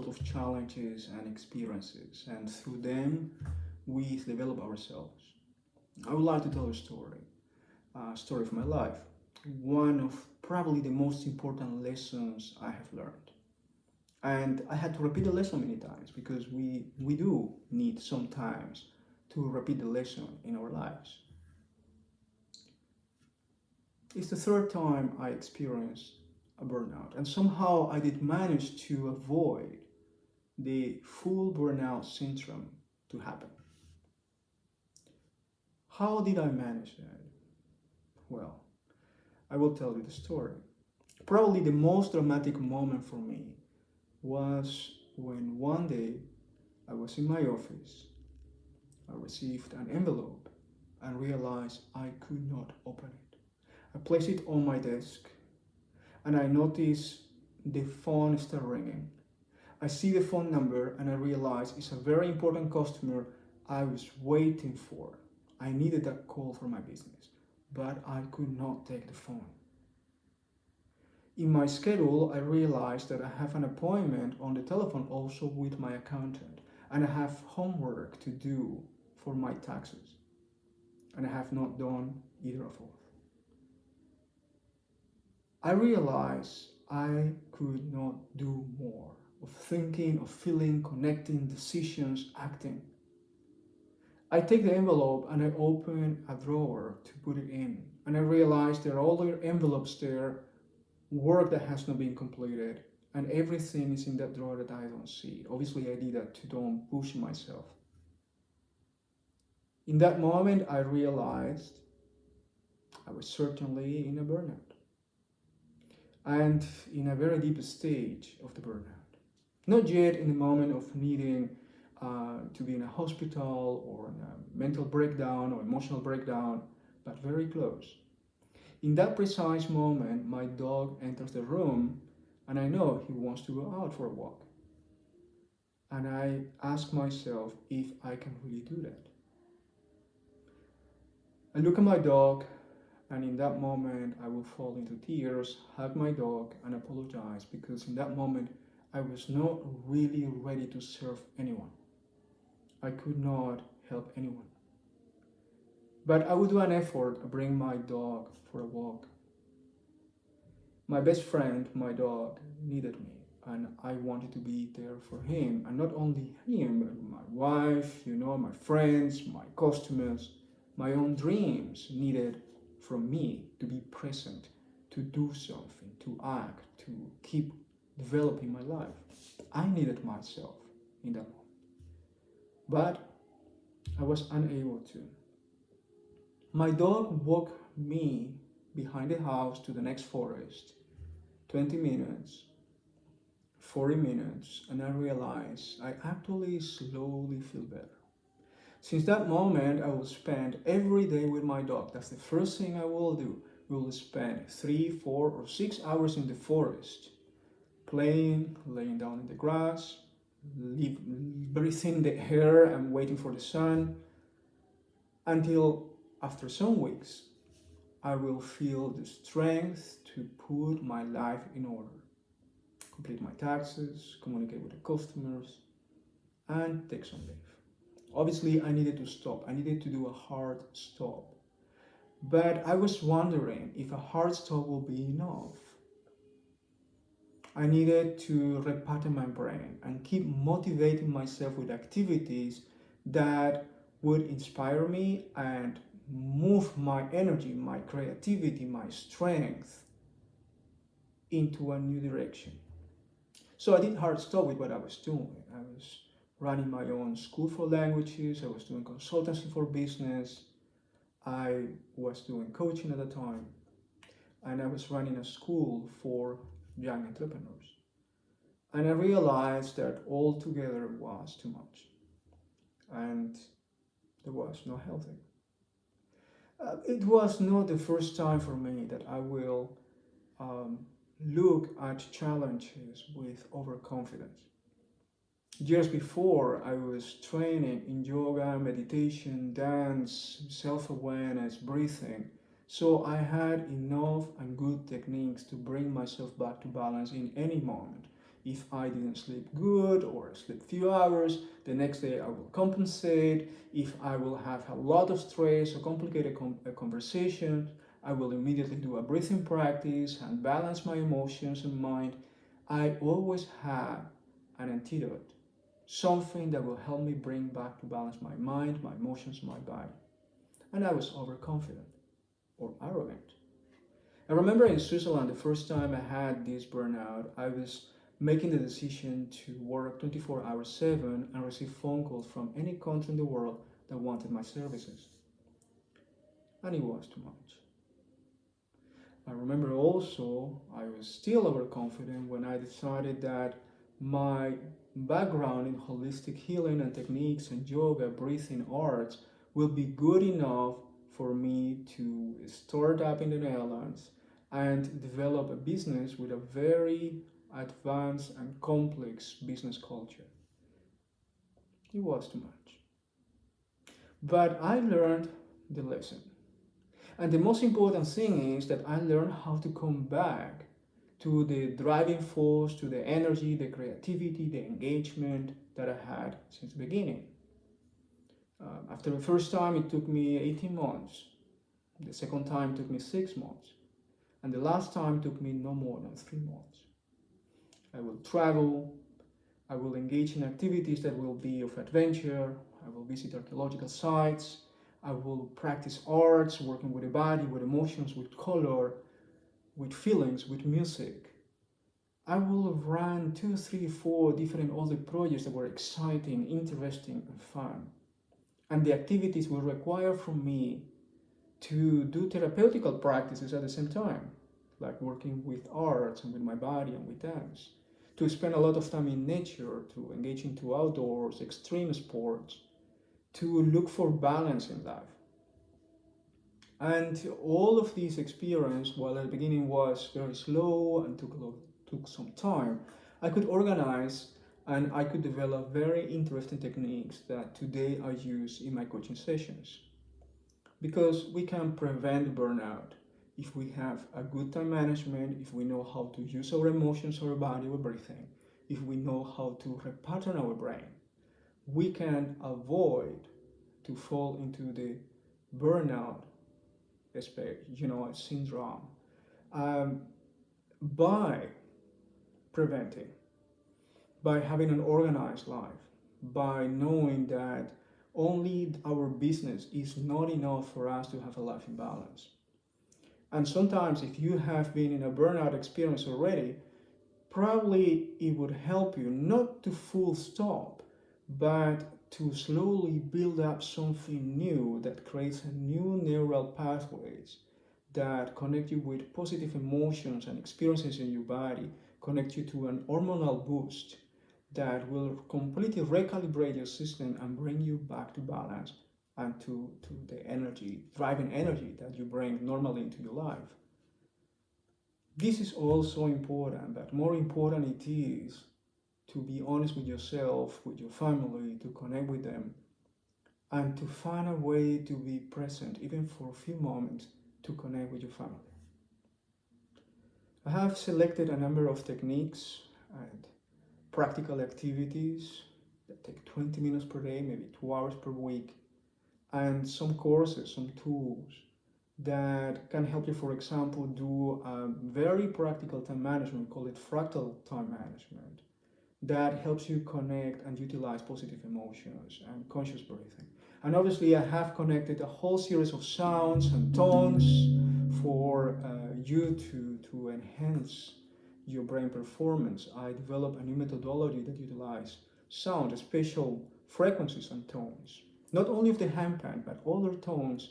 of challenges and experiences, and through them, we develop ourselves. I would like to tell a story of my life. One of probably the most important lessons I have learned. And I had to repeat the lesson many times because we do need sometimes to repeat the lesson in our lives. It's the third time I experienced a burnout, and somehow I did manage to avoid the full burnout syndrome to happen. How did I manage that? Well, I will tell you the story. Probably the most dramatic moment for me was when one day I was in my office. I received an envelope and realized I could not open it. I placed it on my desk and I noticed the phone started ringing. I see the phone number and I realize it's a very important customer I was waiting for. I needed that call for my business, but I could not take the phone. In my schedule, I realized that I have an appointment on the telephone also with my accountant, and I have homework to do for my taxes, and I have not done either of both. I realized I could not do more of thinking, of feeling, connecting, decisions, acting. I take the envelope and I open a drawer to put it in, and I realize there are other envelopes there, work that has not been completed, and everything is in that drawer that I don't see. Obviously, I did that to don't push myself. In that moment, I realized I was certainly in a burnout, and in a very deep stage of the burnout. Not yet in the moment of needing to be in a hospital or in a mental breakdown or emotional breakdown, but very close. In that precise moment, my dog enters the room and I know he wants to go out for a walk. And I ask myself if I can really do that. I look at my dog, and in that moment, I will fall into tears, hug my dog, and apologize because in that moment, I was not really ready to serve anyone. I could not help anyone. But I would do an effort to bring my dog for a walk. My best friend, my dog, needed me, and I wanted to be there for him, and not only him, but my wife, my friends, my customers, my own dreams needed from me to be present, to do something, to act, to keep developing my life. I needed myself in that moment, but I was unable to. My dog walked me behind the house to the next forest, 20 minutes, 40 minutes, and I realized I actually slowly feel better. Since that moment, I will spend every day with my dog. That's the first thing I will do. We will spend 3, 4, or 6 hours in the forest, playing, laying down in the grass, breathing the air and waiting for the sun, until after some weeks, I will feel the strength to put my life in order, complete my taxes, communicate with the customers, and take some leave. Obviously, I needed to stop. I needed to do a hard stop. But I was wondering if a hard stop will be enough. I needed to repattern my brain and keep motivating myself with activities that would inspire me and move my energy, my creativity, my strength into a new direction. So I did hard stop with what I was doing. I was running my own school for languages. I was doing consultancy for business. I was doing coaching at the time. And I was running a school for young entrepreneurs. And I realized that all together was too much. And there was no helping. It was not the first time for me that I will look at challenges with overconfidence. Years before, I was training in yoga, meditation, dance, self-awareness, breathing. So I had enough and good techniques to bring myself back to balance in any moment. If I didn't sleep good or sleep few hours, the next day I will compensate. If I will have a lot of stress or complicated conversation, I will immediately do a breathing practice and balance my emotions and mind. I always have an antidote, something that will help me bring back to balance my mind, my emotions, my body. And I was overconfident or arrogant. I remember in Switzerland, the first time I had this burnout, I was making the decision to work 24 hours 7 and receive phone calls from any country in the world that wanted my services. And it was too much. I remember also I was still overconfident when I decided that my background in holistic healing and techniques and yoga, breathing arts will be good enough for me to start up in the Netherlands and develop a business with a very advanced and complex business culture. It was too much. But I learned the lesson. And the most important thing is that I learned how to come back to the driving force, to the energy, the creativity, the engagement that I had since the beginning. After the first time, it took me 18 months. The second time took me 6 months. And the last time took me no more than 3 months. I will travel. I will engage in activities that will be of adventure. I will visit archaeological sites. I will practice arts, working with the body, with emotions, with color, with feelings, with music. I will run 2, 3, 4 different other projects that were exciting, interesting, and fun. And the activities will require from me to do therapeutical practices at the same time, like working with arts and with my body and with dance. To spend a lot of time in nature, to engage into outdoors, extreme sports, to look for balance in life. And all of this experience, while at the beginning was very slow and took some time, I could organize and I could develop very interesting techniques that today I use in my coaching sessions. Because we can prevent burnout if we have a good time management, if we know how to use our emotions, our body, our breathing, if we know how to repattern our brain, we can avoid to fall into the burnout syndrome um, by preventing, by having an organized life, by knowing that only our business is not enough for us to have a life in balance. And sometimes, if you have been in a burnout experience already, probably it would help you not to full stop, but to slowly build up something new that creates a new neural pathways that connect you with positive emotions and experiences in your body, connect you to an hormonal boost that will completely recalibrate your system and bring you back to balance and to the energy, driving energy that you bring normally into your life. This is also important, but more important it is to be honest with yourself, with your family, to connect with them, and to find a way to be present, even for a few moments, to connect with your family. I have selected a number of techniques and practical activities that take 20 minutes per day, maybe 2 hours per week, and some courses, some tools that can help you, for example, do a very practical time management, call it fractal time management, that helps you connect and utilize positive emotions and conscious breathing. And obviously, I have connected a whole series of sounds and tones for you to enhance your brain performance. I developed a new methodology that utilizes sound, special frequencies and tones, not only of the handpan, but other tones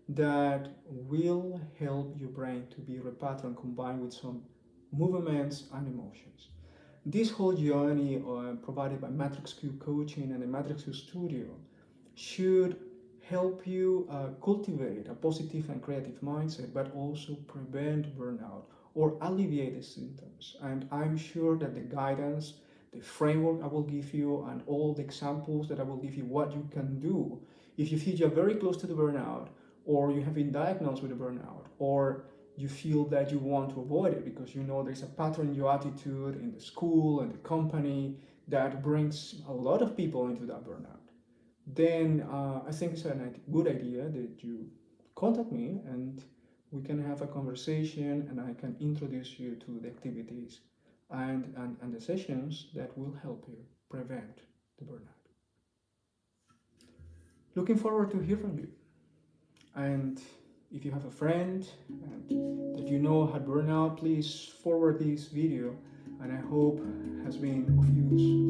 that will help your brain to be repatterned combined with some movements and emotions. This whole journey provided by Matrix Q Coaching and the Matrix Q Studio should help you cultivate a positive and creative mindset, but also prevent burnout or alleviate the symptoms. And I'm sure that the guidance, the framework I will give you, and all the examples that I will give you, what you can do if you feel you're very close to the burnout, or you have been diagnosed with a burnout, or you feel that you want to avoid it because you know there's a pattern in your attitude in the school and the company that brings a lot of people into that burnout, then I think it's a good idea that you contact me and we can have a conversation and I can introduce you to the activities and the sessions that will help you prevent the burnout. Looking forward to hear from you. And if you have a friend and that you know had burnout, please forward this video and I hope has been of use